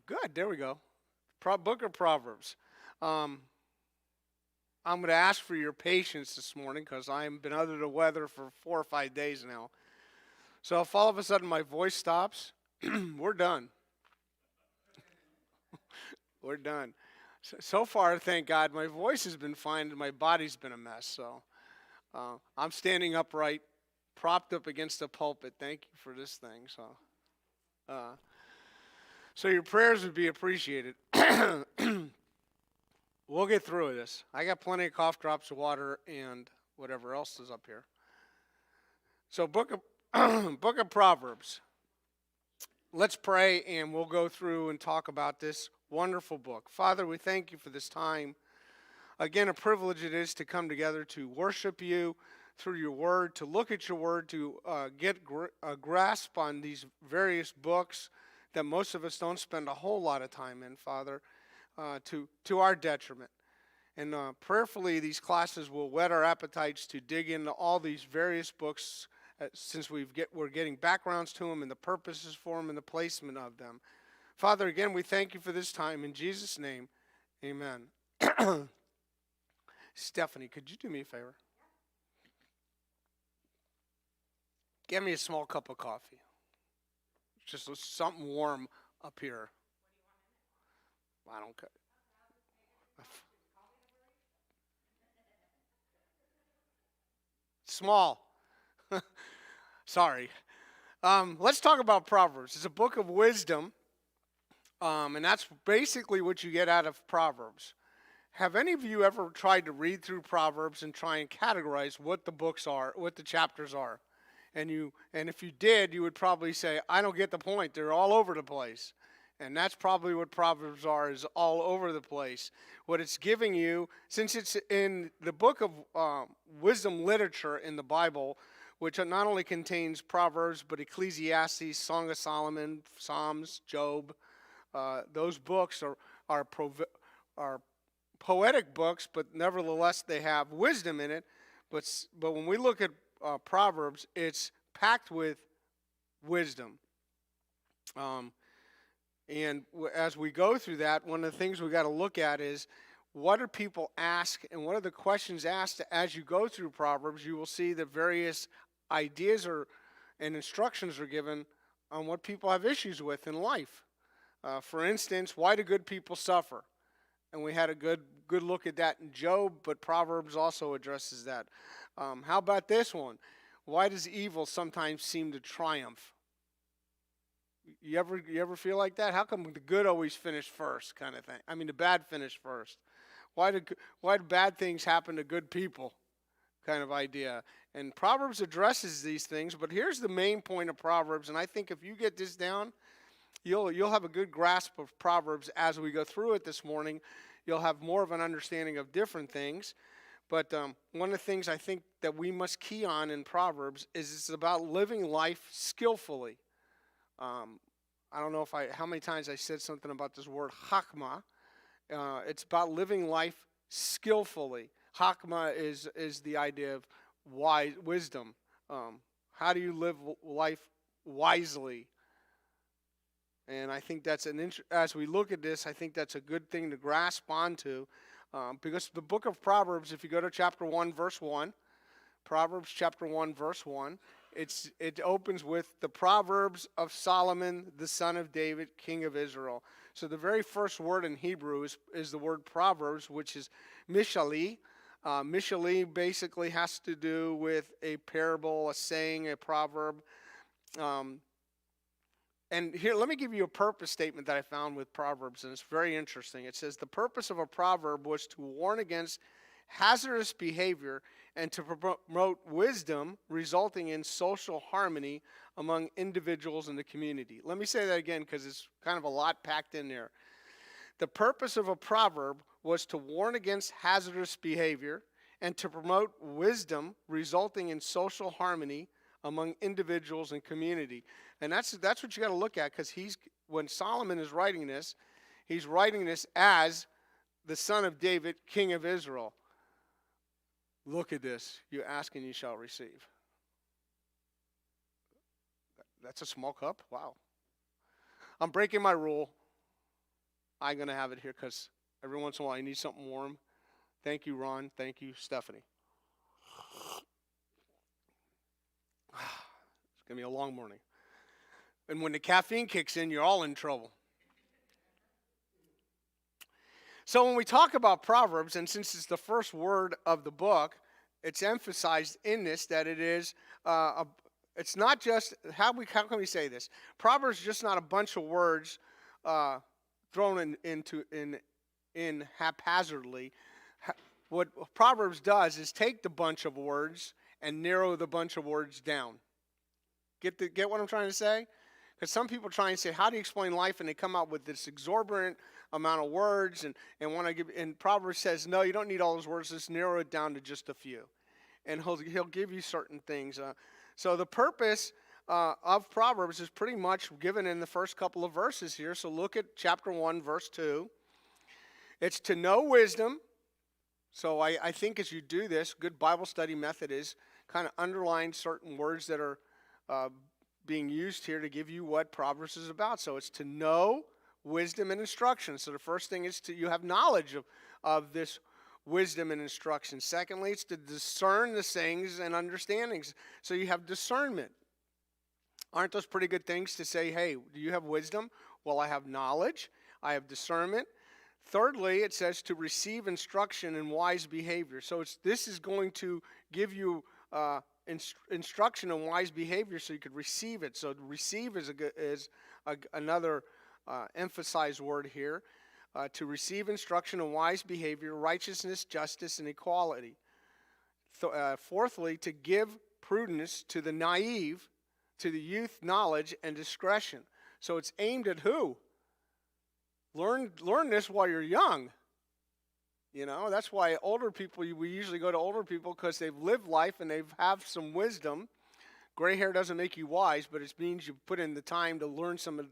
Good. There we go. Book of Proverbs. Um, I'm going to ask for your patience this morning because I've been under the weather for 4 or 5 days now. So if all of a sudden my voice stops, we're done. We're done. So far, thank God, my voice has been fine and my body's been a mess. So I'm standing upright, propped up against the pulpit. Thank you for this thing. Uh, so your prayers would be appreciated. We'll get through this. I got plenty of cough drops of water and whatever else is up here. So book of book of Proverbs. Let's pray and we'll go through and talk about this wonderful book. Father, we thank you for this time. Again, a privilege it is to come together to worship you through your word, to look at your word, to get a grasp on these various books that most of us don't spend a whole lot of time in, Father, to our detriment. And prayerfully, these classes will whet our appetites to dig into all these various books since we're getting backgrounds to them and the purposes for them and the placement of them. Father, again, we thank you for this time. In Jesus' name, amen. Stephanie, could you do me a favor? Get me a small cup of coffee. Just something warm up here. I don't care. Small. Sorry. Let's talk about Proverbs. It's a book of wisdom, and that's basically what you get out of Proverbs. Have any of you ever tried to read through Proverbs and try and categorize what the books are, what the chapters are? And if you did, you would probably say, I don't get the point. They're all over the place. And that's probably what Proverbs are, is all over the place. What it's giving you, since it's in the book of wisdom literature in the Bible, which not only contains Proverbs, but Ecclesiastes, Song of Solomon, Psalms, Job, those books are poetic books, but nevertheless they have wisdom in it. But when we look at Proverbs, it's packed with wisdom. And as we go through that, one of the things we got to look at is what do people ask and what are the questions asked as you go through Proverbs. You will see that various ideas and instructions are given on what people have issues with in life. For instance, why do good people suffer? And we had a good look at that in Job, but Proverbs also addresses that. How about this one? Why does evil sometimes seem to triumph? You ever feel like that? How come the good always finish first, kind of thing? I mean, the bad finish first. Why do bad things happen to good people, kind of idea? And Proverbs addresses these things, but here's the main point of Proverbs, and I think if you get this down, you'll have a good grasp of Proverbs as we go through it this morning. You'll have more of an understanding of different things. But one of the things I think that we must key on in Proverbs is it's about living life skillfully. I don't know how many times I said something about this word hakma. It's about living life skillfully. Hakma is the idea of wisdom. How do you live life wisely? And I think that's as we look at this, I think that's a good thing to grasp onto. Because the book of Proverbs, if you go to chapter 1, verse 1, Proverbs chapter 1, verse 1, it opens with the Proverbs of Solomon, the son of David, king of Israel. So the very first word in Hebrew is the word Proverbs, which is mishali. Mishali basically has to do with a parable, a saying, a proverb. And here, let me give you a purpose statement that I found with Proverbs, and it's very interesting. It says, the purpose of a proverb was to warn against hazardous behavior and to promote wisdom, resulting in social harmony among individuals in the community. Let me say that again because it's kind of a lot packed in there. The purpose of a proverb was to warn against hazardous behavior and to promote wisdom, resulting in social harmony among individuals and community. And that's what you got to look at, because when Solomon is writing this, he's writing this as the son of David, king of Israel. Look at this. You ask and you shall receive. That's a small cup? Wow. I'm breaking my rule. I'm going to have it here because every once in a while I need something warm. Thank you, Ron. Thank you, Stephanie. It's going to be a long morning. And when the caffeine kicks in, you're all in trouble. So when we talk about Proverbs, and since it's the first word of the book, it's emphasized in this that it is it's not just how can we say this? Proverbs is just not a bunch of words thrown in haphazardly. What Proverbs does is take the bunch of words and narrow the bunch of words down. Get what I'm trying to say? Because some people try and say, how do you explain life? And they come out with this exorbitant amount of words. And Proverbs says, no, you don't need all those words. Just narrow it down to just a few. And he'll give you certain things. So the purpose of Proverbs is pretty much given in the first couple of verses here. So look at chapter 1, verse 2. It's to know wisdom. So I think as you do this, good Bible study method is kind of underline certain words that are being used here to give you what Proverbs is about. So it's to know wisdom and instruction. So the first thing is you have knowledge of this wisdom and instruction. Secondly, it's to discern the things and understandings. So you have discernment. Aren't those pretty good things to say, hey, do you have wisdom? Well, I have knowledge. I have discernment. Thirdly, it says to receive instruction in wise behavior. So this is going to give you instruction in wise behavior so you could receive it. So receive is another emphasized word here. To receive instruction in wise behavior, righteousness, justice, and equality. Fourthly, to give prudence to the naive, to the youth knowledge and discretion. So it's aimed at who? Learn this while you're young. You know, that's why older people, we usually go to older people because they've lived life and they have some wisdom. Gray hair doesn't make you wise, but it means you put in the time to learn some of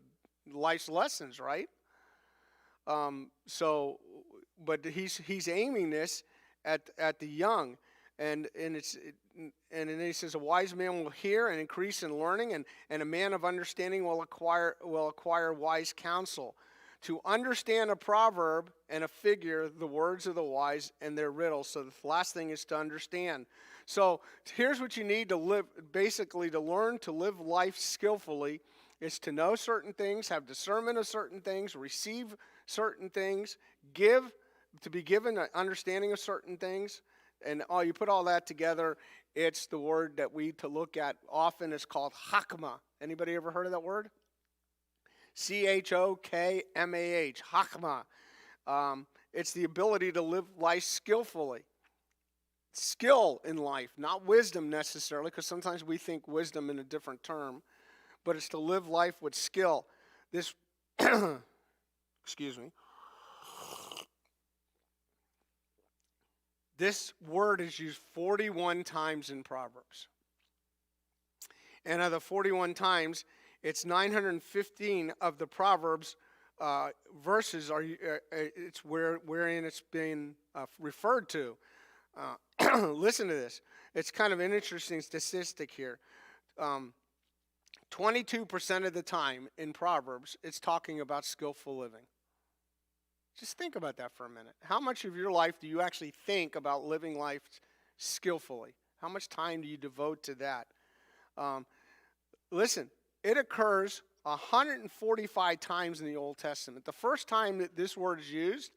life's lessons, right? But he's aiming this at the young, and then he says a wise man will hear and increase in learning, and a man of understanding will acquire wise counsel. To understand a proverb and a figure, the words of the wise and their riddles. So the last thing is to understand. So here's what you need to live, basically to learn to live life skillfully, is to know certain things, have discernment of certain things, receive certain things, to be given an understanding of certain things. And you put all that together, it's the word that we to look at often is called hakmah. Anybody ever heard of that word? Chokmah, hakmah. It's the ability to live life skillfully. Skill in life, not wisdom necessarily, because sometimes we think wisdom in a different term, but it's to live life with skill. This, excuse me. This word is used 41 times in Proverbs. And of the 41 times, it's 915 of the Proverbs verses it's wherein it's being referred to. Listen to this. It's kind of an interesting statistic here. 22% of the time in Proverbs, it's talking about skillful living. Just think about that for a minute. How much of your life do you actually think about living life skillfully? How much time do you devote to that? Listen, it occurs 145 times in the Old Testament. The first time that this word is used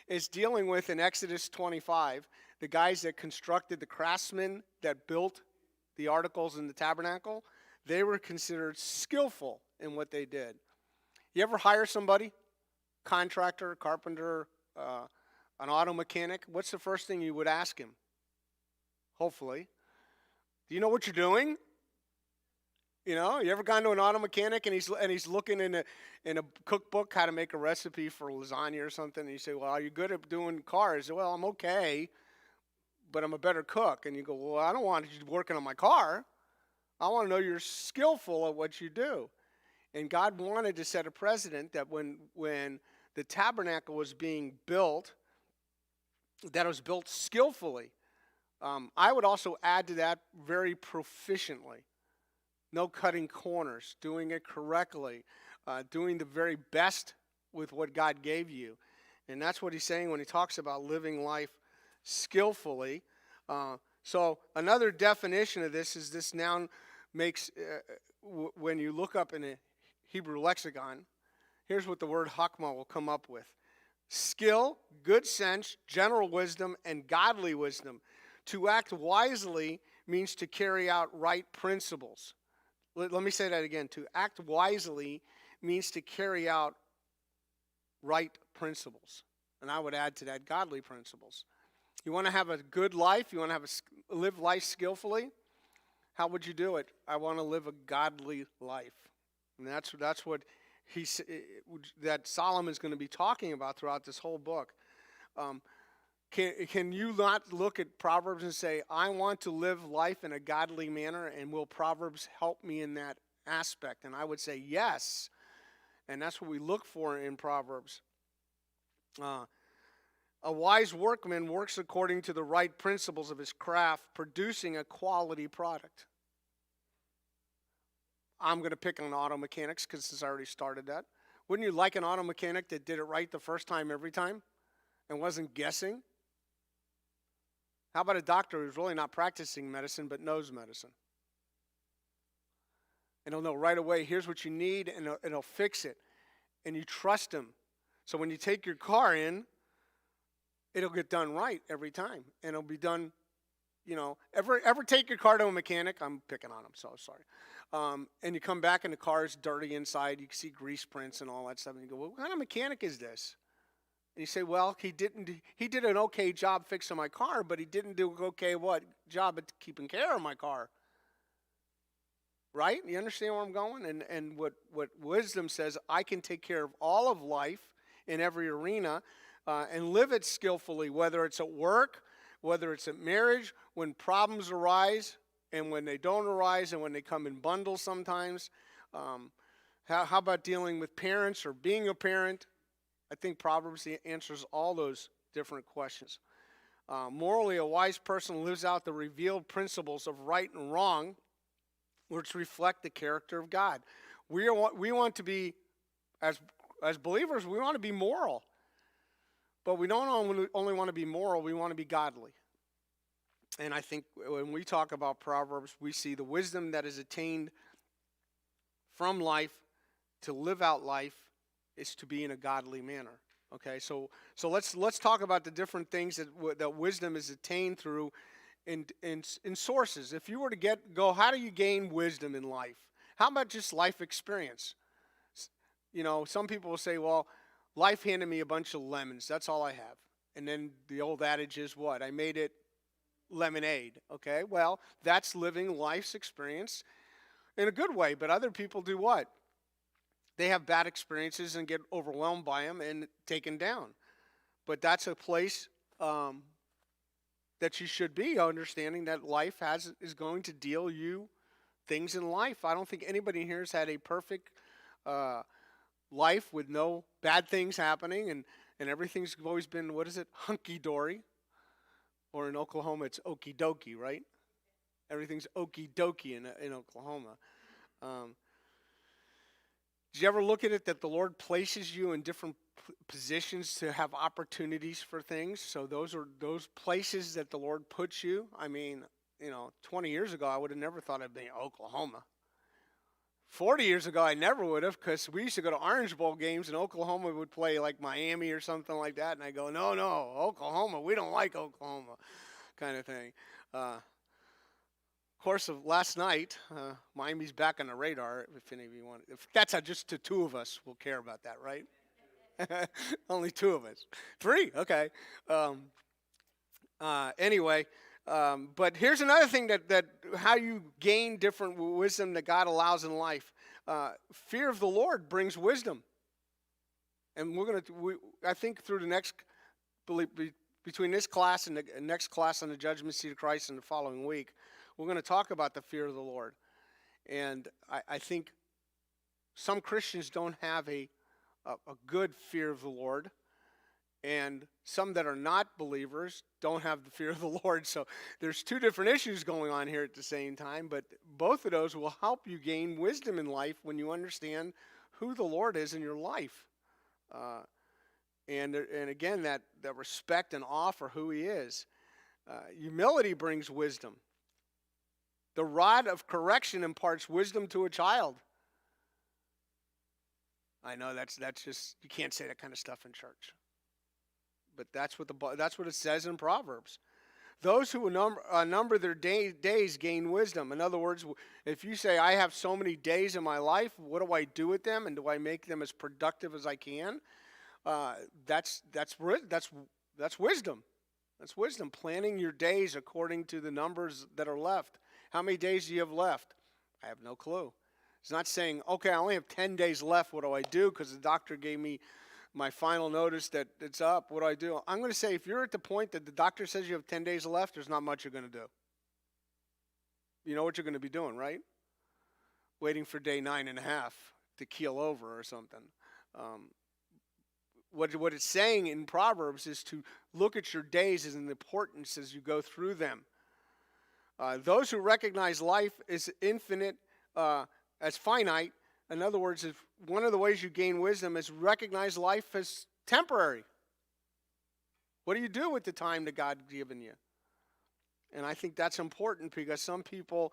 is dealing with in Exodus 25, the guys that constructed, the craftsmen that built the articles in the tabernacle. They were considered skillful in what they did. You ever hire somebody, contractor, carpenter, an auto mechanic? What's the first thing you would ask him? Hopefully. Do you know what you're doing? You know, you ever gone to an auto mechanic and he's looking in a cookbook how to make a recipe for lasagna or something, and you say, well, are you good at doing cars? Well, I'm okay, but I'm a better cook. And you go, well, I don't want you working on my car. I want to know you're skillful at what you do. And God wanted to set a precedent that when the tabernacle was being built, that it was built skillfully. I would also add to that very proficiently. No cutting corners, doing it correctly, doing the very best with what God gave you. And that's what he's saying when he talks about living life skillfully. So another definition of this is this noun makes, when you look up in a Hebrew lexicon, here's what the word hakma will come up with. Skill, good sense, general wisdom, and godly wisdom. To act wisely means to carry out right principles. Let me say that again. To act wisely means to carry out right principles. And I would add to that godly principles. You want to have a good life? You want to live life skillfully? How would you do it? I want to live a godly life. And that's what that Solomon's going to be talking about throughout this whole book. Can you not look at Proverbs and say, I want to live life in a godly manner, and will Proverbs help me in that aspect? And I would say yes. And that's what we look for in Proverbs. A wise workman works according to the right principles of his craft, producing a quality product. I'm going to pick on auto mechanics because since I already started that. Wouldn't you like an auto mechanic that did it right the first time every time and wasn't guessing? How about a doctor who's really not practicing medicine but knows medicine? And he'll know right away, here's what you need, and he'll fix it. And you trust him. So when you take your car in, it'll get done right every time. And it'll be done, ever take your car to a mechanic? I'm picking on him, so sorry. And you come back and the car is dirty inside. You can see grease prints and all that stuff. And you go, well, what kind of mechanic is this? And you say, well, he did an okay job fixing my car, but he didn't do job at keeping care of my car. Right? You understand where I'm going? And what wisdom says, I can take care of all of life in every arena and live it skillfully, whether it's at work, whether it's at marriage, when problems arise and when they don't arise and when they come in bundles sometimes. How about dealing with parents or being a parent? I think Proverbs answers all those different questions. Morally, a wise person lives out the revealed principles of right and wrong, which reflect the character of God. We want to be, as believers, we want to be moral. But we don't only want to be moral, we want to be godly. And I think when we talk about Proverbs, we see the wisdom that is attained from life to live out life is to be in a godly manner. Okay, so let's talk about the different things that wisdom is attained through in sources. If you were to how do you gain wisdom in life? How about just life experience? Some people will say, well, life handed me a bunch of lemons. That's all I have. And then the old adage is what? I made it lemonade. Okay, well, that's living life's experience in a good way. But other people do what? They have bad experiences and get overwhelmed by them and taken down. But that's a place that you should be, understanding that life is going to deal you things in life. I don't think anybody here has had a perfect life with no bad things happening, and everything's always been, hunky-dory? Or in Oklahoma, it's okie dokie, right? Everything's okie dokie in Oklahoma. Did you ever look at it that the Lord places you in different positions to have opportunities for things? So those are those places that the Lord puts you. I mean, 20 years ago, I would have never thought I'd be in Oklahoma. 40 years ago, I never would have, because we used to go to Orange Bowl games, and Oklahoma would play like Miami or something like that. And I go, no, Oklahoma, we don't like Oklahoma, kind of thing. Of course, last night, Miami's back on the radar. If any of you want, if that's just the two of us, will care about that, right? Only two of us. Three, okay. Anyway, but here's another thing that how you gain different wisdom that God allows in life. Fear of the Lord brings wisdom, and I think through the next, between this class and the next class on the judgment seat of Christ in the following week, we're going to talk about the fear of the Lord. And I think some Christians don't have a good fear of the Lord, and some that are not believers don't have the fear of the Lord. So there's two different issues going on here at the same time, but both of those will help you gain wisdom in life when you understand who the Lord is in your life. And again, that respect and awe for who he is. Humility brings wisdom. The rod of correction imparts wisdom to a child. I know that's just, you can't say that kind of stuff in church. But that's what it says in Proverbs. Those who number their days gain wisdom. In other words, if you say, I have so many days in my life, what do I do with them, and do I make them as productive as I can? That's wisdom. That's wisdom. Planning your days according to the numbers that are left. How many days do you have left? I have no clue. It's not saying, okay, I only have 10 days left. What do I do? Because the doctor gave me my final notice that it's up. What do I do? I'm going to say, if you're at the point that the doctor says you have 10 days left, there's not much you're going to do. You know what you're going to be doing, right? Waiting for day 9.5 to keel over or something. What it's saying in Proverbs is to look at your days as an importance as you go through them. Those who recognize life as infinite, as finite, in other words, if one of the ways you gain wisdom is recognize life as temporary. What do you do with the time that God's given you? And I think that's important because some people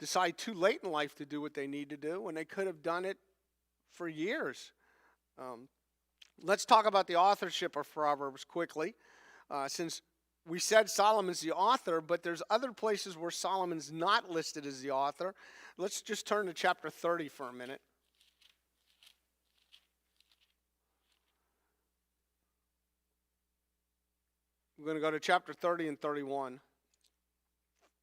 decide too late in life to do what they need to do when they could have done it for years. Let's talk about the authorship of Proverbs quickly. Since we said Solomon's the author, but there's other places where Solomon's not listed as the author. Let's just turn to chapter 30 for a minute. We're going to go to chapter 30 and 31.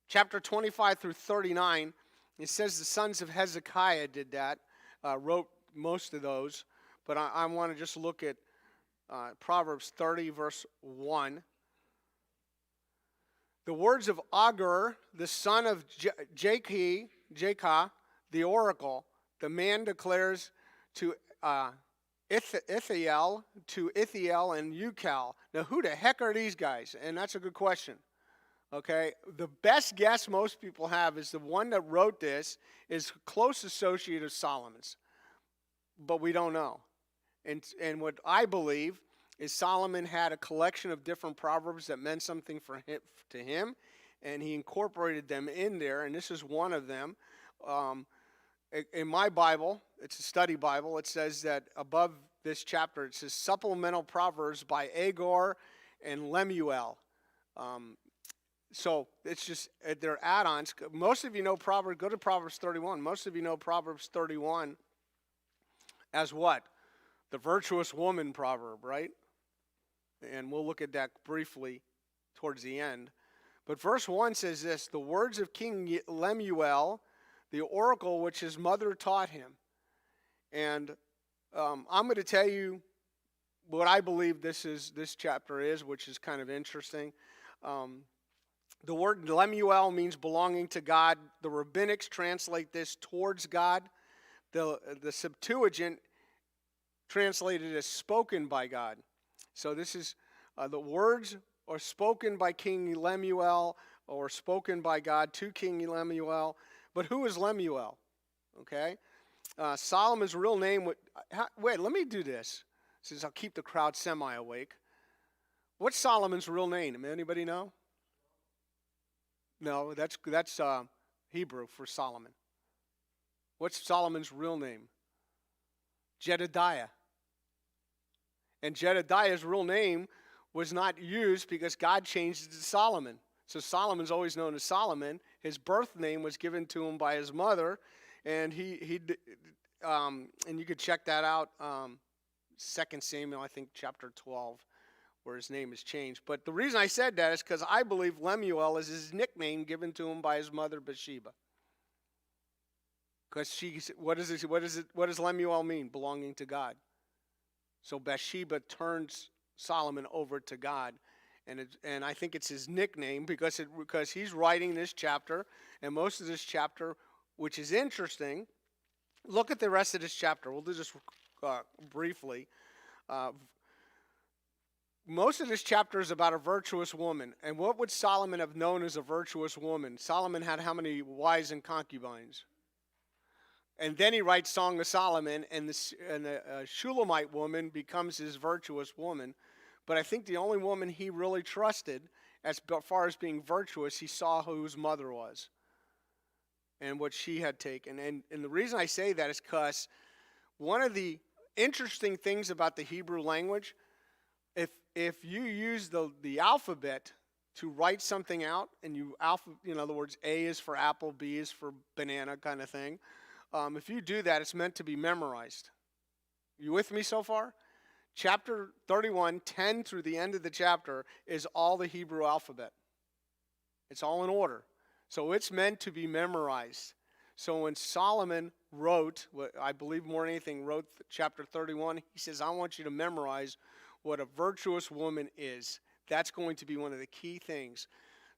Chapter 25 through 39, it says the sons of Hezekiah did that, wrote most of those. But I want to just look at Proverbs 30, verse 1. The words of Agur, the son of Jakeh, the oracle, the man declares to Ithiel and Ucal. Now, who the heck are these guys? And that's a good question. Okay, the best guess most people have is the one that wrote this is a close associate of Solomon's, but we don't know. And what I believe is Solomon had a collection of different proverbs that meant something to him, and he incorporated them in there, and this is one of them. In my Bible, it's a study Bible, it says that above this chapter, it says Supplemental Proverbs by Agur and Lemuel. So it's just, they're add-ons. Most of you know Proverbs, go to Proverbs 31. Most of you know Proverbs 31 as what? The virtuous woman proverb, right? And we'll look at that briefly towards the end. But verse 1 says this, the words of King Lemuel, the oracle which his mother taught him. And I'm going to tell you what I believe this chapter is, which is kind of interesting. The word Lemuel means belonging to God. The rabbinics translate this towards God. The Septuagint translated as spoken by God. So this is the words are spoken by King Lemuel or spoken by God to King Lemuel. But who is Lemuel? Okay. Solomon's real name wait, let me do this since I'll keep the crowd semi-awake. What's Solomon's real name? Anybody know? No, that's Hebrew for Solomon. What's Solomon's real name? Jedediah. And Jedediah's real name was not used because God changed it to Solomon. So Solomon's always known as Solomon. His birth name was given to him by his mother, and and you could check that out, 2 Samuel, I think, chapter 12, where his name is changed. But the reason I said that is because I believe Lemuel is his nickname given to him by his mother Bathsheba. Because what does Lemuel mean? Belonging to God. So Bathsheba turns Solomon over to God, and I think it's his nickname because he's writing this chapter, and most of this chapter, which is interesting. Look at the rest of this chapter. We'll do this briefly. Most of this chapter is about a virtuous woman, and what would Solomon have known as a virtuous woman? Solomon had how many wives and concubines? And then he writes Song of Solomon, and the Shulamite woman becomes his virtuous woman. But I think the only woman he really trusted, as far as being virtuous, he saw who his mother was and what she had taken. And the reason I say that is because one of the interesting things about the Hebrew language, if you use the alphabet to write something out, and in other words, A is for apple, B is for banana kind of thing. If you do that, it's meant to be memorized. You with me so far? Chapter 31, 10 through the end of the chapter is all the Hebrew alphabet. It's all in order. So it's meant to be memorized. So when Solomon wrote, I believe more than anything, wrote chapter 31, he says, I want you to memorize what a virtuous woman is. That's going to be one of the key things.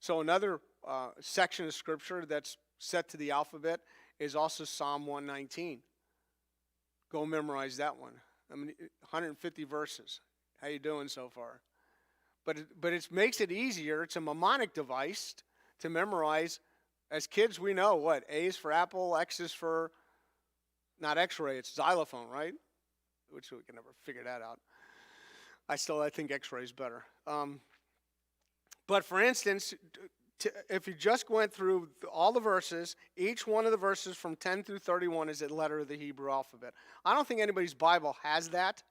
So another section of scripture that's set to the alphabet is also Psalm 119. Go memorize that one. 150 verses. How you doing so far? But it makes it easier. It's a mnemonic device to memorize. As kids, we know what A is for apple, X is for not X-ray. It's xylophone, right? Which we can never figure that out. I think X-ray is better. But for instance, if you just went through all the verses, each one of the verses from 10 through 31 is a letter of the Hebrew alphabet. I don't think anybody's Bible has that,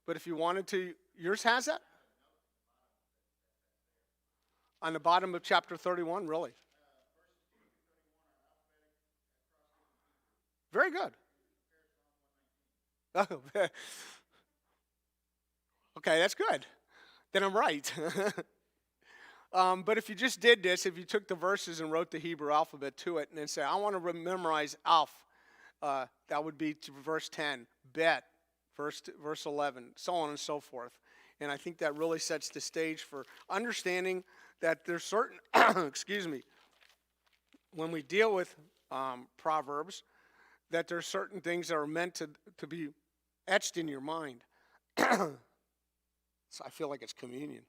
but if you wanted to, yours has that? On the bottom of chapter 31, really? Very good. Okay, that's good. Then I'm right. But if you just did this, if you took the verses and wrote the Hebrew alphabet to it and then say, I want to memorize Alf, that would be to verse 10, Bet, verse 11, so on and so forth. And I think that really sets the stage for understanding that there's certain, excuse me, when we deal with Proverbs, that there's certain things that are meant to be etched in your mind. So I feel like it's communion.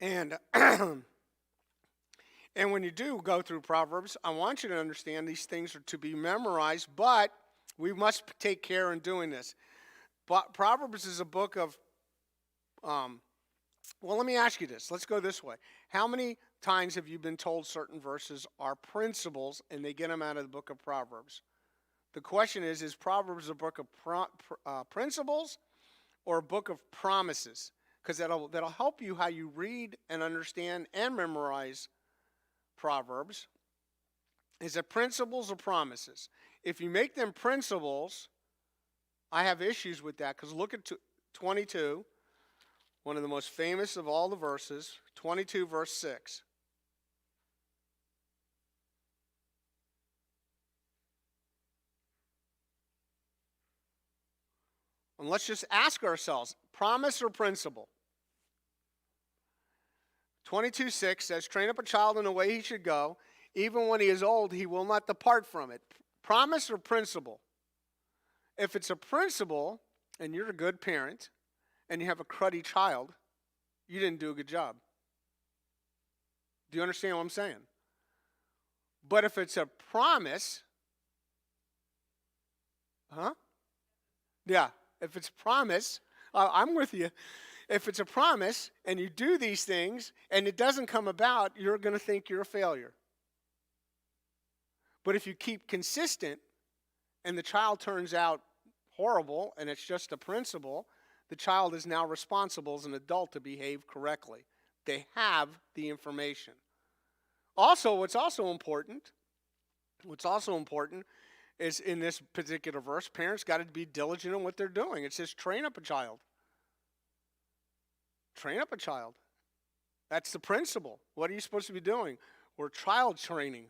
And and when you do go through Proverbs, I want you to understand these things are to be memorized, but we must take care in doing this. But Proverbs is a book of, well, let me ask you this. Let's go this way. How many times have you been told certain verses are principles and they get them out of the book of Proverbs? The question is Proverbs a book of principles or a book of promises? Because that'll help you how you read and understand and memorize Proverbs. Is it principles or promises? If you make them principles, I have issues with that, because look at 22, one of the most famous of all the verses, 22 verse 6. And let's just ask ourselves, promise or principle? 22:6 says, train up a child in the way he should go. Even when he is old, he will not depart from it. Promise or principle? If it's a principle, and you're a good parent, and you have a cruddy child, you didn't do a good job. Do you understand what I'm saying? But if it's a promise, Yeah, if it's a promise, I'm with you. If it's a promise and you do these things and it doesn't come about, you're going to think you're a failure. But if you keep consistent and the child turns out horrible and it's just a principle, the child is now responsible as an adult to behave correctly. They have the information. Also, what's also important is in this particular verse, parents got to be diligent in what they're doing. It says train up a child. Train up a child. That's the principle. What are you supposed to be doing? We're child training.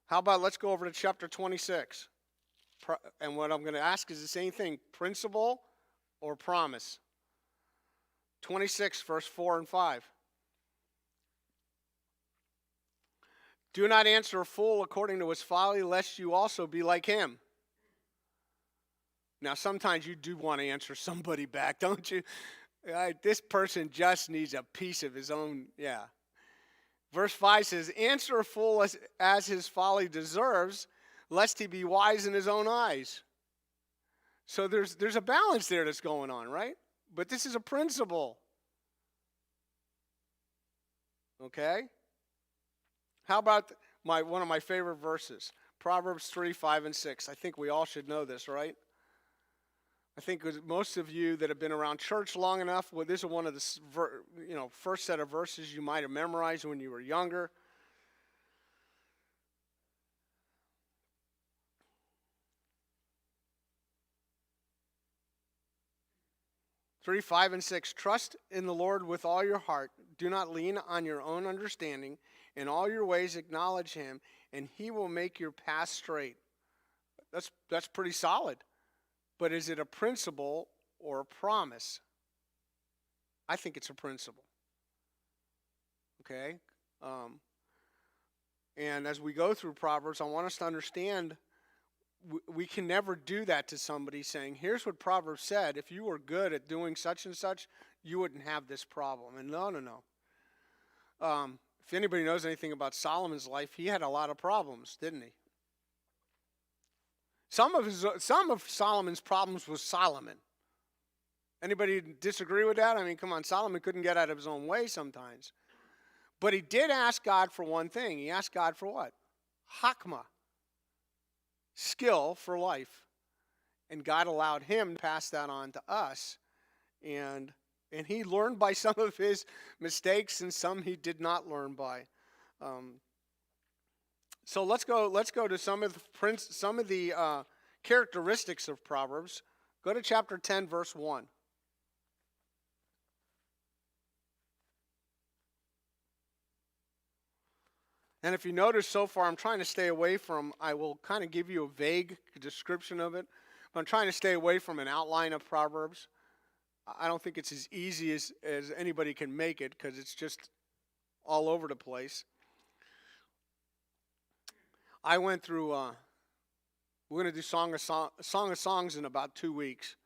How about let's go over to chapter 26. And what I'm going to ask is the same thing. Principle or promise? 26, verse 4 and 5. Do not answer a fool according to his folly, lest you also be like him. Now, sometimes you do want to answer somebody back, don't you? This person just needs a piece of his own, yeah. Verse 5 says, answer a fool as his folly deserves, lest he be wise in his own eyes. So there's a balance there that's going on, right? But this is a principle. Okay? How about one of my favorite verses? Proverbs 3, 5, and 6. I think we all should know this, right? I think most of you that have been around church long enough, well, this is one of the first set of verses you might have memorized when you were younger. Three, 5, and 6. Trust in the Lord with all your heart. Do not lean on your own understanding. In all your ways acknowledge him, and he will make your path straight. That's pretty solid. But is it a principle or a promise? I think it's a principle. Okay? And as we go through Proverbs, I want us to understand we can never do that to somebody saying, here's what Proverbs said. If you were good at doing such and such, you wouldn't have this problem. And no. If anybody knows anything about Solomon's life, he had a lot of problems, didn't he? Some of Solomon's problems was Solomon. Anybody disagree with that? I mean, come on, Solomon couldn't get out of his own way sometimes. But he did ask God for one thing. He asked God for what? Hakmah. Skill for life. And God allowed him to pass that on to us. And he learned by some of his mistakes, and some he did not learn by. So let's go to some of the characteristics of Proverbs. Go to chapter 10, verse 1. And if you notice so far, I'm trying to stay away from, I will kind of give you a vague description of it, but I'm trying to stay away from an outline of Proverbs. I don't think it's as easy as anybody can make it, because it's just all over the place. I went through, we're going to do Song of Songs in about 2 weeks,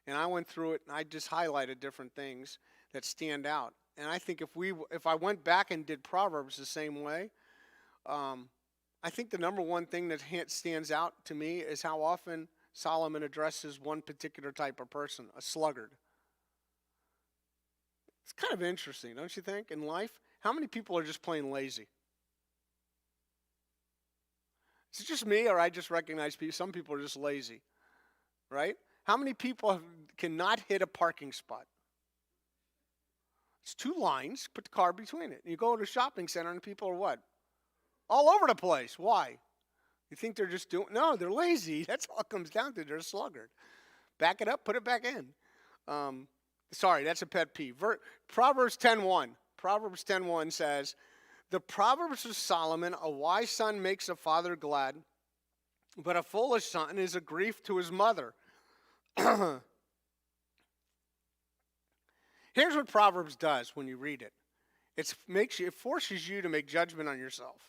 and I went through it, and I just highlighted different things that stand out. And I think if I went back and did Proverbs the same way, I think the number one thing that stands out to me is how often Solomon addresses one particular type of person, a sluggard. It's kind of interesting, don't you think, in life? How many people are just plain lazy? Is it just me, or I just recognize some people are just lazy, right? How many people cannot hit a parking spot? It's 2 lines, put the car between it. And you go to a shopping center and people are what? All over the place. Why? You think they're just no, they're lazy. That's all it comes down to. They're a sluggard. Back it up, put it back in. Sorry, that's a pet peeve. Proverbs 10:1. Proverbs 10:1 says, the Proverbs of Solomon, a wise son makes a father glad, but a foolish son is a grief to his mother. Here's what Proverbs does when you read it. It forces you to make judgment on yourself.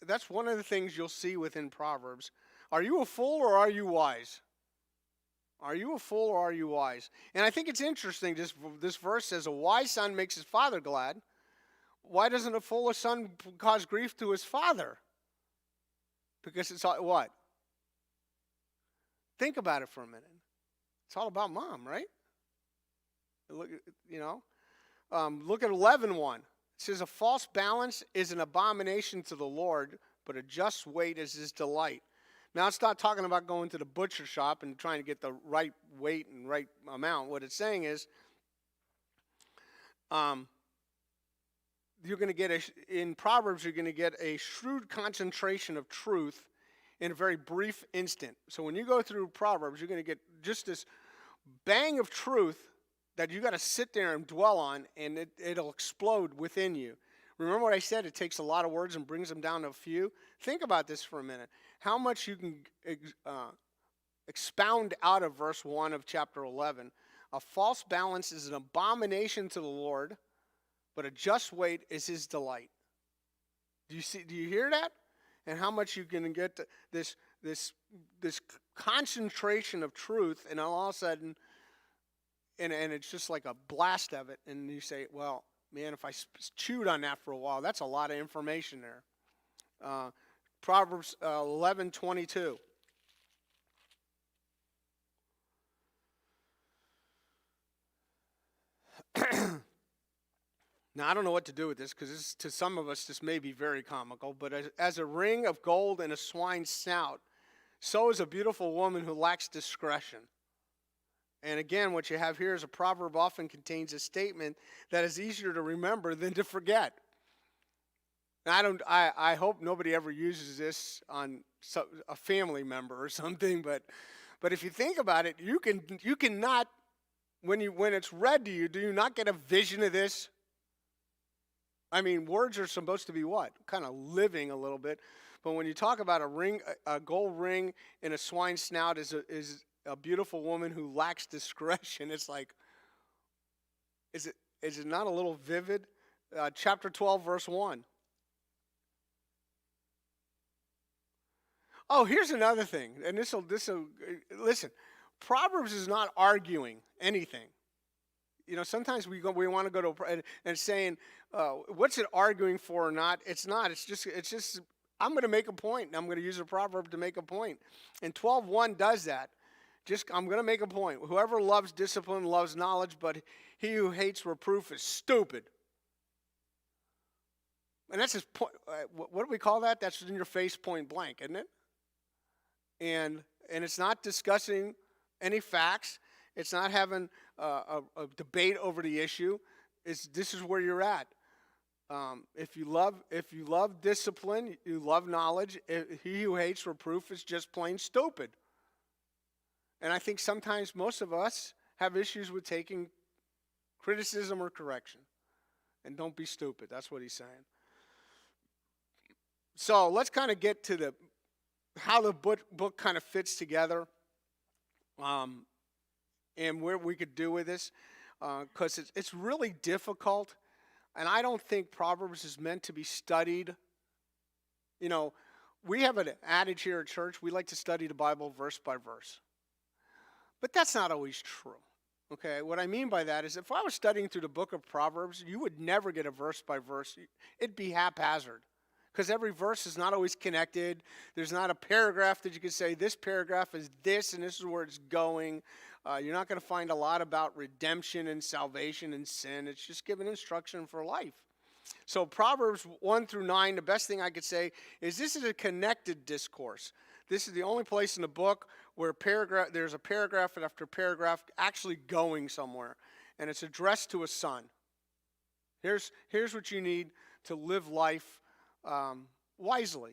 That's one of the things you'll see within Proverbs. Are you a fool or are you wise? Are you a fool or are you wise? And I think it's interesting, this verse says, a wise son makes his father glad. Why doesn't a foolish son cause grief to his father? Because it's all, what? Think about it for a minute. It's all about mom, right? Look, look at 11:1. It says, a false balance is an abomination to the Lord, but a just weight is his delight. Now, it's not talking about going to the butcher shop and trying to get the right weight and right amount. What it's saying is, you're going to get in Proverbs, you're going to get a shrewd concentration of truth in a very brief instant. So when you go through Proverbs, you're going to get just this bang of truth that you got to sit there and dwell on, and it'll explode within you. Remember what I said? It takes a lot of words and brings them down to a few. Think about this for a minute. How much you can expound out of verse 1 of chapter 11. A false balance is an abomination to the Lord, but a just weight is his delight. Do you hear that? And how much you can get this concentration of truth, and all of a sudden, and it's just like a blast of it, and you say, well, Man, if I chewed on that for a while, that's a lot of information there. Proverbs 11:22. Now, I don't know what to do with this because to some of us this may be very comical, but as a ring of gold in a swine's snout, so is a beautiful woman who lacks discretion. And again, what you have here is a proverb often contains a statement that is easier to remember than to forget. And I hope nobody ever uses this on a family member or something, but if you think about it, you cannot, when it's read to you, do you not get a vision of this? I mean, words are supposed to be what? Kind of living a little bit. But when you talk about a gold ring in a swine's snout is a beautiful woman who lacks discretion, it's like, is it not a little vivid? Chapter 12, verse 1. Oh, here's another thing, and this'll listen. Proverbs is not arguing anything. You know, sometimes we want to go to and saying, what's it arguing for or not? It's not. It's just. I'm going to make a point, and I'm going to use a proverb to make a point. And 12:1 does that. I'm going to make a point. Whoever loves discipline loves knowledge, but he who hates reproof is stupid. And that's his point. What do we call that? That's in your face, point blank, isn't it? And it's not discussing any facts. It's not having a debate over the issue. This is where you're at. If you love discipline, you love knowledge. He who hates reproof is just plain stupid. And I think sometimes most of us have issues with taking criticism or correction. And don't be stupid. That's what he's saying. So let's kind of get to how the book kind of fits together, and where we could do with this, because it's really difficult, and I don't think Proverbs is meant to be studied. You know, we have an adage here at church, we like to study the Bible verse by verse. But that's not always true, okay? What I mean by that is if I was studying through the book of Proverbs, you would never get a verse by verse. It'd be haphazard. Because every verse is not always connected. There's not a paragraph that you can say, this paragraph is this, and this is where it's going. You're not going to find a lot about redemption and salvation and sin. It's just giving instruction for life. So Proverbs 1-9, the best thing I could say is this is a connected discourse. This is the only place in the book where there's a paragraph after paragraph actually going somewhere. And it's addressed to a son. Here's what you need to live life wisely.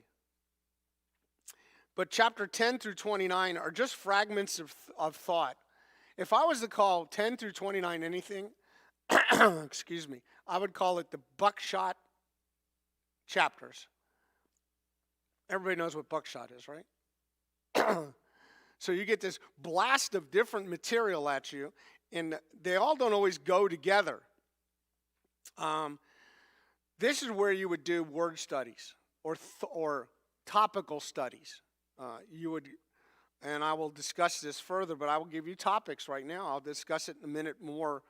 But chapter 10-29 are just fragments of thought. If I was to call 10-29 anything, excuse me, I would call it the buckshot chapters. Everybody knows what buckshot is, right? So you get this blast of different material at you, and they all don't always go together. This is where you would do word studies or topical studies. And I will discuss this further, but I will give you topics right now. I'll discuss it in a minute more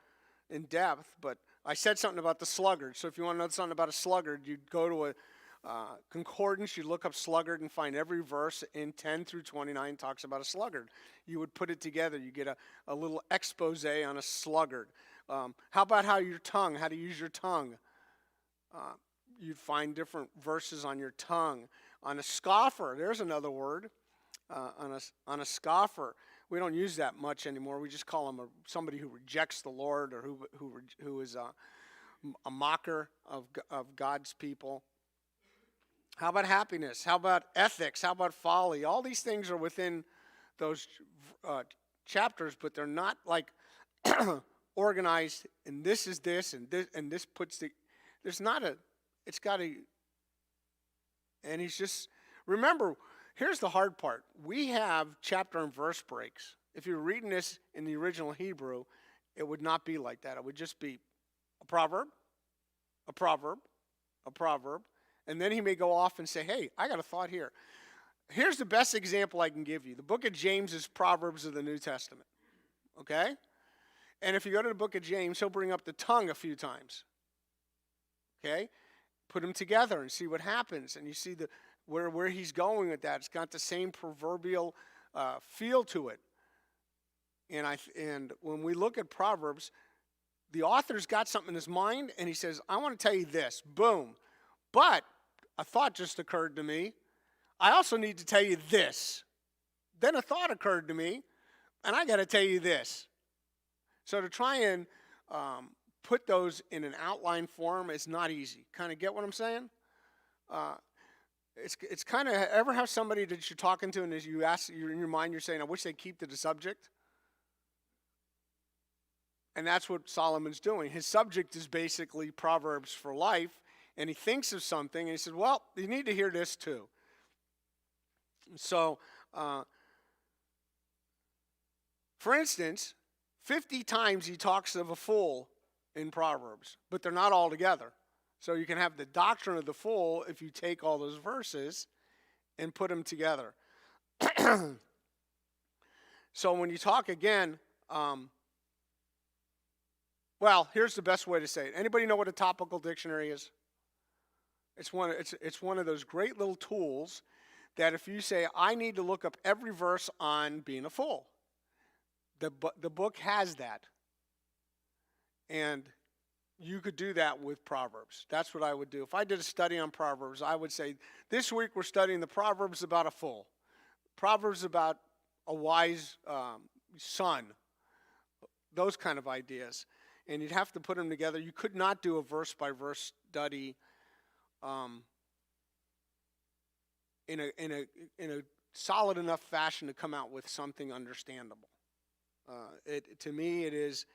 in depth. But I said something about the sluggard. So if you want to know something about a sluggard, you'd go to a concordance, you'd look up sluggard and find every verse in 10-29 talks about a sluggard. You would put it together. You get a little expose on a sluggard. How about how to use your tongue? You'd find different verses on your tongue. On a scoffer, there's another word. On a scoffer, we don't use that much anymore. We just call him somebody who rejects the Lord or who is a mocker of God's people. How about happiness? How about ethics? How about folly? All these things are within those chapters, but they're not like organized. And this is this, and this puts the. There's not a. It's got a. And he's just remember. Here's the hard part. We have chapter and verse breaks. If you're reading this in the original Hebrew, it would not be like that. It would just be a proverb, a proverb, a proverb, and then he may go off and say, hey, I got a thought here. Here's the best example I can give you. The book of James is Proverbs of the New Testament, okay? And if you go to the book of James, he'll bring up the tongue a few times. Okay? Put them together and see what happens. And you see where he's going with that. It's got the same proverbial feel to it. And when we look at Proverbs, the author's got something in his mind, and he says, I want to tell you this. Boom. But a thought just occurred to me. I also need to tell you this. Then a thought occurred to me, and I got to tell you this. So to try and put those in an outline form is not easy. Kind of get what I'm saying? It's kind of, ever have somebody that you're talking to, and as you ask, you're in your mind, you're saying, I wish they'd keep to the subject? And that's what Solomon's doing. His subject is basically Proverbs for life, and he thinks of something, and he says, well, you need to hear this too. So, for instance, 50 times he talks of a fool in Proverbs, but they're not all together. So you can have the doctrine of the fool if you take all those verses and put them together. So when you talk again, well, here's the best way to say it. Anybody know what a topical dictionary is? It's one of those great little tools that if you say, I need to look up every verse on being a fool, the book has that. And you could do that with Proverbs. That's what I would do. If I did a study on Proverbs, I would say, this week we're studying the Proverbs about a fool. Proverbs about a wise son. Those kind of ideas. And you'd have to put them together. You could not do a verse-by-verse study in a solid enough fashion to come out with something understandable. To me, it is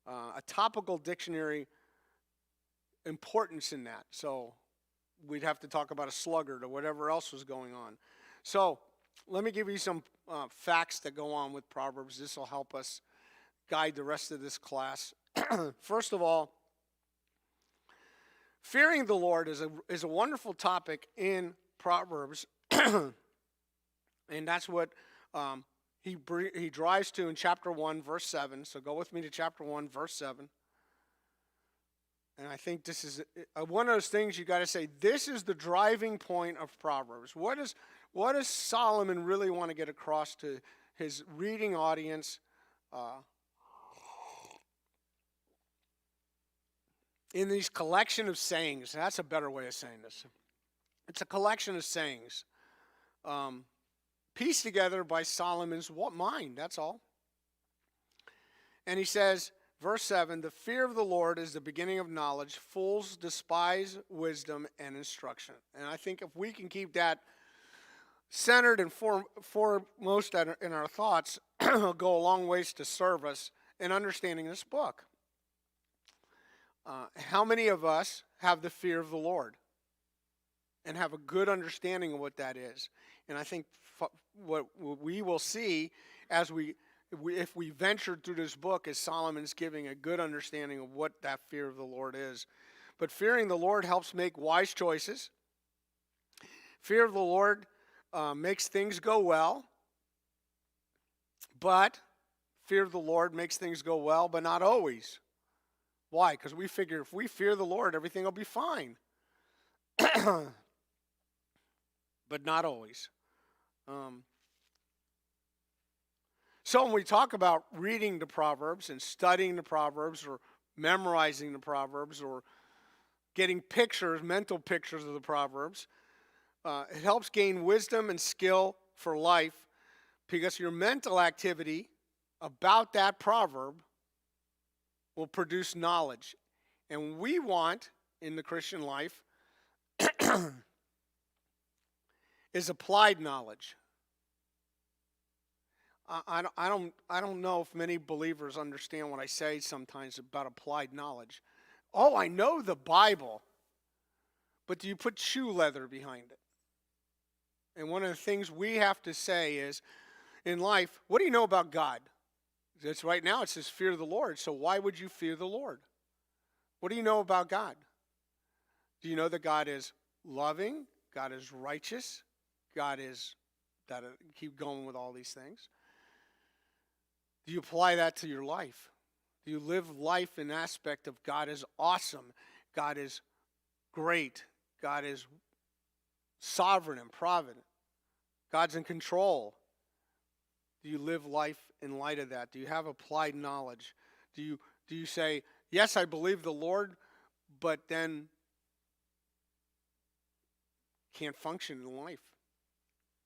a topical dictionary importance in that. So we'd have to talk about a sluggard or whatever else was going on. So let me give you some facts that go on with Proverbs. This will help us guide the rest of this class. First of all, fearing the Lord is a wonderful topic in Proverbs, and that's what he drives to in chapter 1, verse 7. So go with me to chapter 1, verse 7. And I think this is one of those things you got to say, this is the driving point of Proverbs. What does Solomon really want to get across to his reading audience? In these collection of sayings, that's a better way of saying this. It's a collection of sayings pieced together by Solomon's mind, that's all. And he says, verse 7, the fear of the Lord is the beginning of knowledge. Fools despise wisdom and instruction. And I think if we can keep that centered and foremost in our thoughts, it'll go a long ways to serve us in understanding this book. How many of us have the fear of the Lord and have a good understanding of what that is? And I think what we will see as if we ventured through this book is Solomon's giving a good understanding of what that fear of the Lord is. But fearing the Lord helps make wise choices. Fear of the Lord makes things go well. But fear of the Lord makes things go well, but not always. Why? Because we figure if we fear the Lord, everything will be fine. But not always. So when we talk about reading the Proverbs and studying the Proverbs or memorizing the Proverbs or getting mental pictures of the Proverbs, it helps gain wisdom and skill for life because your mental activity about that proverb will produce knowledge. And we want, in the Christian life, is applied knowledge. I don't know if many believers understand what I say sometimes about applied knowledge. Oh, I know the Bible, but do you put shoe leather behind it? And one of the things we have to say is, in life, what do you know about God? It's right now it says fear the Lord. So why would you fear the Lord? What do you know about God? Do you know that God is loving? God is righteous? God is that? Keep going with all these things. Do you apply that to your life? Do you live life in aspect of God is awesome? God is great. God is sovereign and provident. God's in control. Do you live life in light of that? Do you have applied knowledge? Do you say, yes, I believe the Lord, but then can't function in life?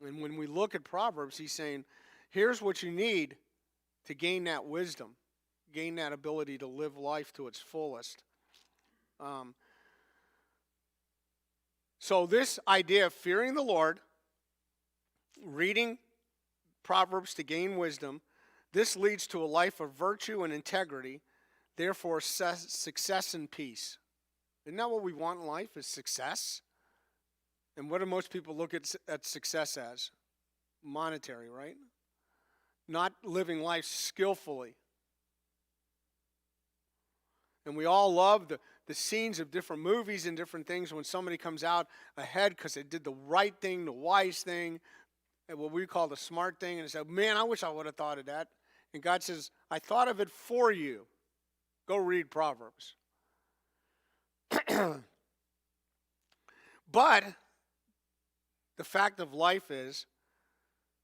And when we look at Proverbs, he's saying, here's what you need to gain that wisdom, gain that ability to live life to its fullest. So this idea of fearing the Lord, reading Proverbs to gain wisdom, this leads to a life of virtue and integrity, therefore success and peace. Isn't that what we want in life, is success? And what do most people look at success as? Monetary, right? Not living life skillfully. And we all love the scenes of different movies and different things when somebody comes out ahead because they did the right thing, the wise thing, and what we call the smart thing, and they say, man, I wish I would have thought of that. And God says, I thought of it for you. Go read Proverbs. But the fact of life is,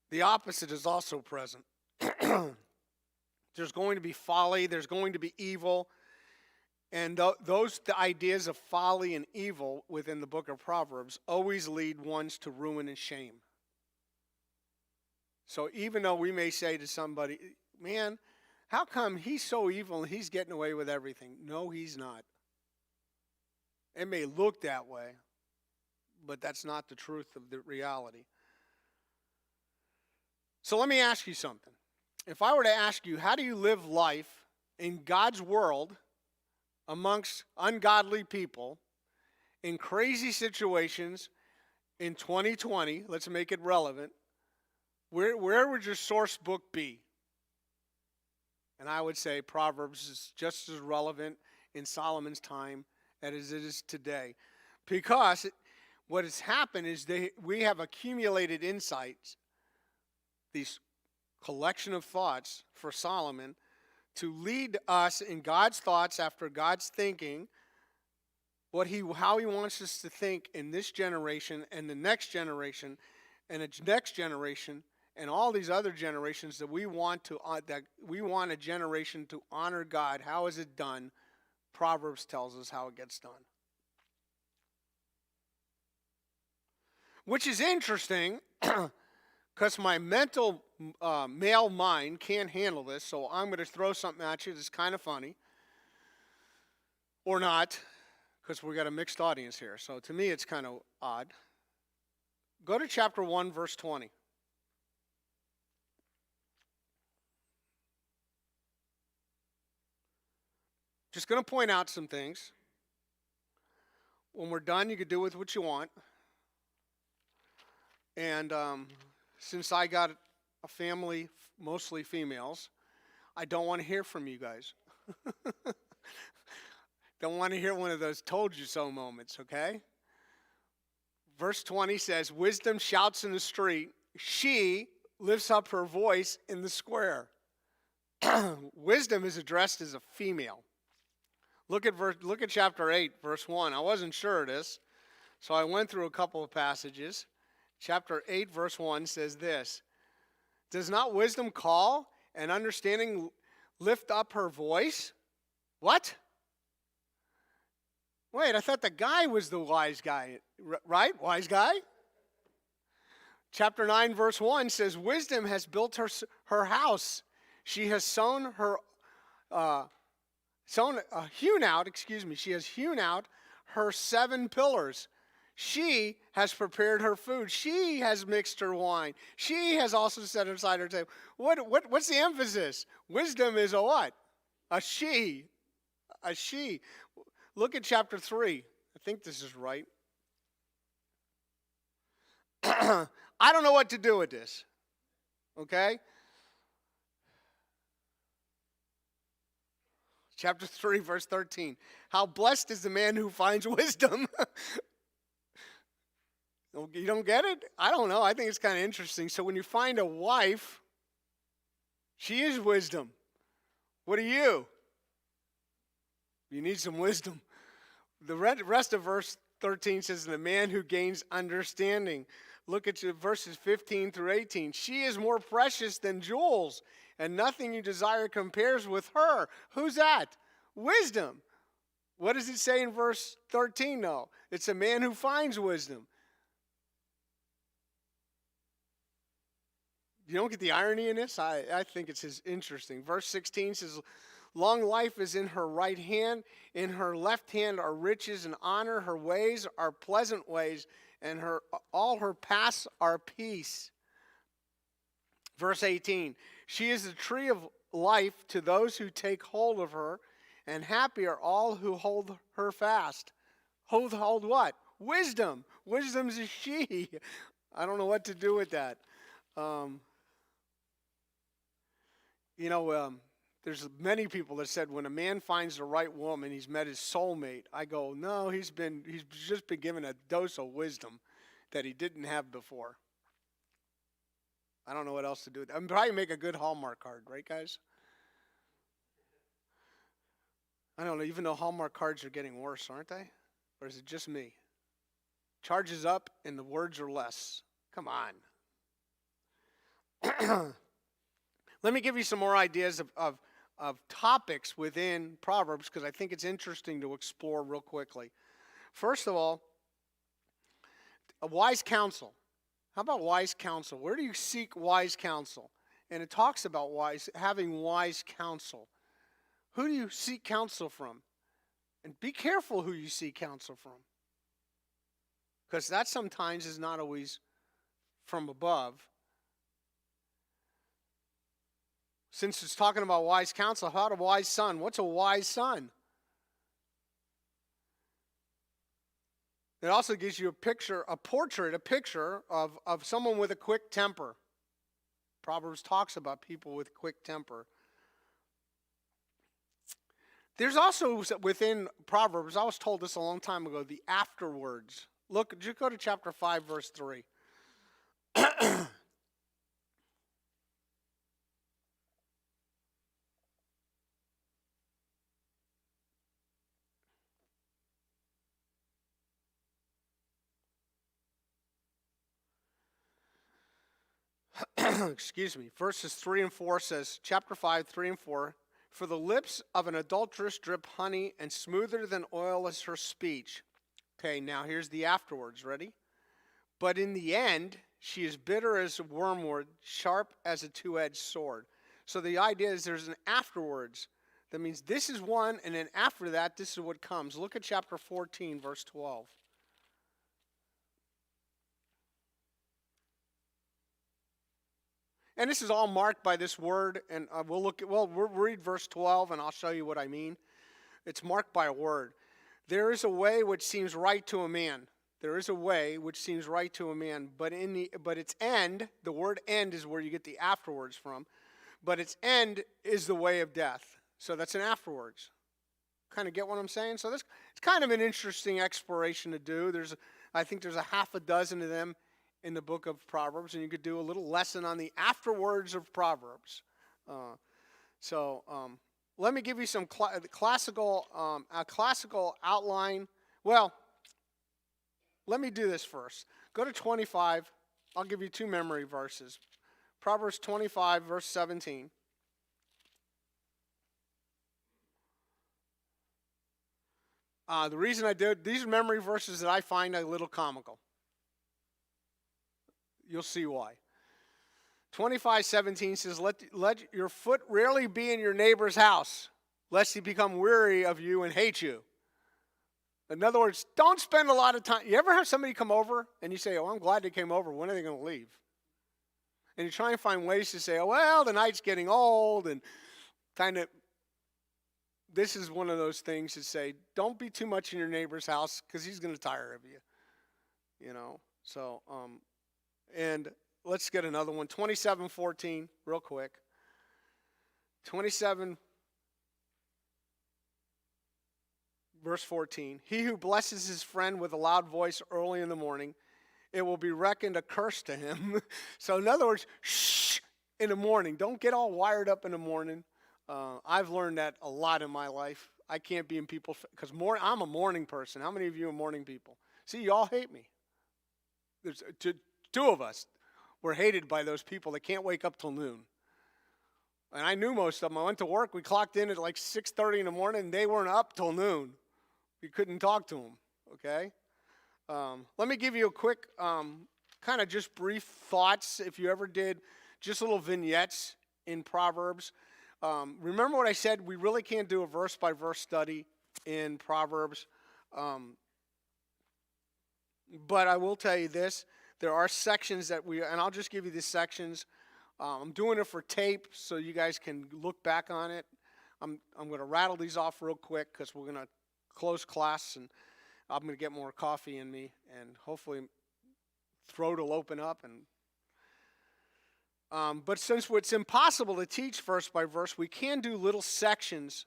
the opposite is also present. There's going to be folly, there's going to be evil, and the ideas of folly and evil within the book of Proverbs always lead ones to ruin and shame. So even though we may say to somebody, man, how come he's so evil and he's getting away with everything? No, he's not. It may look that way, but that's not the truth of the reality. So let me ask you something. If I were to ask you, how do you live life in God's world amongst ungodly people in crazy situations in 2020, let's make it relevant, where would your source book be? And I would say Proverbs is just as relevant in Solomon's time as it is today. Because what has happened is we have accumulated insights, these collection of thoughts for Solomon, to lead us in God's thoughts after God's thinking, how he wants us to think in this generation and the next generation and its next generation and all these other generations that we want a generation to honor God. How is it done? Proverbs tells us how it gets done. Which is interesting because my mental male mind can't handle this, so I'm going to throw something at you that's kind of funny. Or not, because we got a mixed audience here. So to me, it's kind of odd. Go to chapter 1, verse 20. Just going to point out some things. When we're done, you can do with what you want. And since I got a family, mostly females, I don't want to hear from you guys. Don't want to hear one of those told you so moments, okay? Verse 20 says, wisdom shouts in the street. She lifts up her voice in the square. Wisdom is addressed as a female. Look at chapter 8, verse 1. I wasn't sure of this, so I went through a couple of passages. Chapter 8, verse 1 says this. Does not wisdom call and understanding lift up her voice? What? Wait, I thought the guy was the wise guy, right? Wise guy? Chapter 9, verse 1 says, wisdom has built her house. She has she has hewn out her 7 pillars. She has prepared her food. She has mixed her wine. She has also set aside her table. What's the emphasis? Wisdom is a what? A she. A she. Look at chapter 3. I think this is right. I don't know what to do with this. Okay? Chapter 3, verse 13. How blessed is the man who finds wisdom. You don't get it? I don't know. I think it's kind of interesting. So when you find a wife, she is wisdom. What are you? You need some wisdom. The rest of verse 13 says, the man who gains understanding. Look at verses 15 through 18. She is more precious than jewels, and nothing you desire compares with her. Who's that? Wisdom. What does it say in verse 13, though? It's a man who finds wisdom. You don't get the irony in this? I think it's interesting. Verse 16 says, long life is in her right hand. In her left hand are riches and honor. Her ways are pleasant ways, and all her paths are peace. Verse 18, she is the tree of life to those who take hold of her, and happy are all who hold her fast. Hold what? Wisdom. Wisdom's a she. I don't know what to do with that. There's many people that said when a man finds the right woman, he's met his soulmate. I go, no, he's just been given a dose of wisdom that he didn't have before. I don't know what else to do with that. I'd probably make a good Hallmark card, right, guys? I don't know, even though Hallmark cards are getting worse, aren't they? Or is it just me? Charges up and the words are less. Come on. Let me give you some more ideas of topics within Proverbs, because I think it's interesting to explore real quickly. First of all, a wise counsel. How about wise counsel? Where do you seek wise counsel? And it talks about having wise counsel. Who do you seek counsel from? And be careful who you seek counsel from, because that sometimes is not always from above. Since it's talking about wise counsel, how about a wise son? What's a wise son? It also gives you a picture of someone with a quick temper. Proverbs talks about people with quick temper. There's also within Proverbs, I was told this a long time ago, the afterwords. Look, just go to chapter 5, verse 3. Excuse me. Verses 3 and 4 says, chapter 5, 3 and 4, for the lips of an adulteress drip honey, and smoother than oil is her speech. Okay, now here's the afterwards. Ready? But in the end, she is bitter as a wormwood, sharp as a two-edged sword. So the idea is there's an afterwards. That means this is one, and then after that, this is what comes. Look at chapter 14, verse 12. And this is all marked by this word, and we'll read verse 12, and I'll show you what I mean. It's marked by a word. There is a way which seems right to a man. There is a way which seems right to a man, but its end, the word end is where you get the afterwards from, but its end is the way of death. So that's an afterwards. Kind of get what I'm saying? So it's kind of an interesting exploration to do. I think there's a half a dozen of them in the book of Proverbs, and you could do a little lesson on the afterwords of Proverbs. Let me give you some classical outline. Well, let me do this first. Go to 25. I'll give you two memory verses. Proverbs 25, verse 17. The reason I did, these are memory verses that I find a little comical. You'll see why. 25:17 says, let your foot rarely be in your neighbor's house, lest he become weary of you and hate you. In other words, don't spend a lot of time. You ever have somebody come over and you say, oh, I'm glad they came over. When are they going to leave? And you try and find ways to say, oh, well, the night's getting old, and kind of, this is one of those things to say, don't be too much in your neighbor's house because he's going to tire of you. You know, so, and let's get another one. 27:14, real quick. 27, verse 14. He who blesses his friend with a loud voice early in the morning, it will be reckoned a curse to him. So in other words, shh in the morning. Don't get all wired up in the morning. I've learned that a lot in my life. I can't be in people, because I'm a morning person. How many of you are morning people? See, you all hate me. There's two of us. We're hated by those people that can't wake up till noon. And I knew most of them. I went to work. We clocked in at like 6:30 in the morning, and they weren't up till noon. We couldn't talk to them, okay? Let me give you a quick kind of just brief thoughts, if you ever did, just little vignettes in Proverbs. Remember what I said? We really can't do a verse-by-verse study in Proverbs. But I will tell you this. There are sections that and I'll just give you these sections. I'm doing it for tape so you guys can look back on it. I'm going to rattle these off real quick because we're going to close class, and I'm going to get more coffee in me, and hopefully throat will open up. But since it's impossible to teach verse by verse, we can do little sections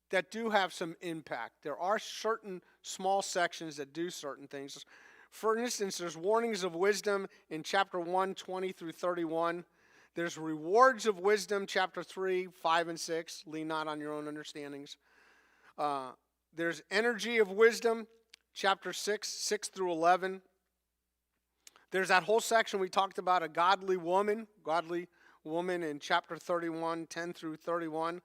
that do have some impact. There are certain small sections that do certain things. For instance, there's warnings of wisdom in chapter 1, 20 through 31. There's rewards of wisdom, chapter 3, 5, and 6. Lean not on your own understandings. There's energy of wisdom, chapter 6, 6 through 11. There's that whole section we talked about, a godly woman in chapter 31, 10 through 31.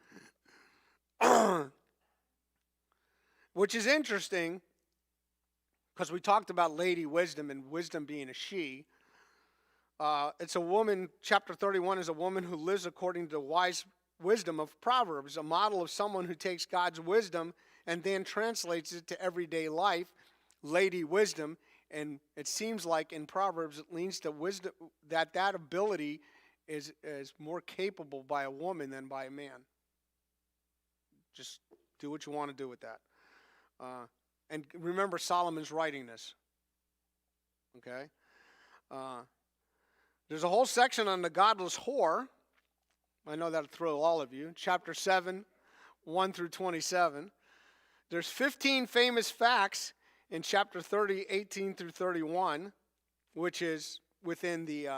Which is interesting, because we talked about lady wisdom and wisdom being a she. It's a woman, chapter 31 is a woman who lives according to the wise wisdom of Proverbs, a model of someone who takes God's wisdom and then translates it to everyday life, lady wisdom. And it seems like in Proverbs it leans to wisdom, that ability is more capable by a woman than by a man. Just do what you want to do with that. And remember, Solomon's writing this. Okay? There's a whole section on the godless whore. I know that'll thrill all of you. Chapter 7, 1 through 27. There's 15 famous facts in chapter 30, 18 through 31, which is within the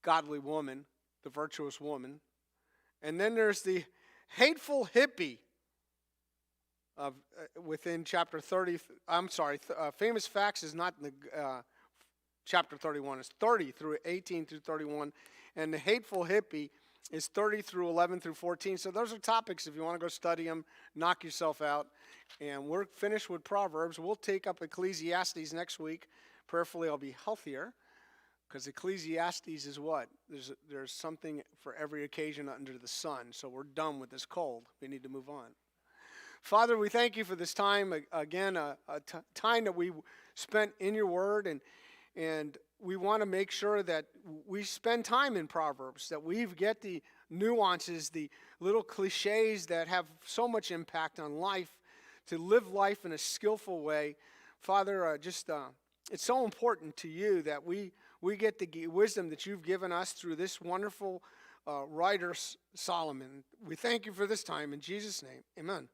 godly woman, the virtuous woman. And then there's the hateful hippie of within chapter 30. Famous facts is not in the chapter 31. It's 30 through 18 through 31. And the hateful hippie is 30 through 11 through 14. So those are topics if you want to go study them, knock yourself out. And we're finished with Proverbs. We'll take up Ecclesiastes next week. Prayerfully, I'll be healthier, because Ecclesiastes is what? There's something for every occasion under the sun. So we're done with this cold. We need to move on. Father, we thank you for this time. Again, time that we spent in your word, and we want to make sure that we spend time in Proverbs, that we get the nuances, the little cliches that have so much impact on life, to live life in a skillful way. Father, it's so important to you that we get the wisdom that you've given us through this wonderful writer, Solomon. We thank you for this time. In Jesus' name, amen.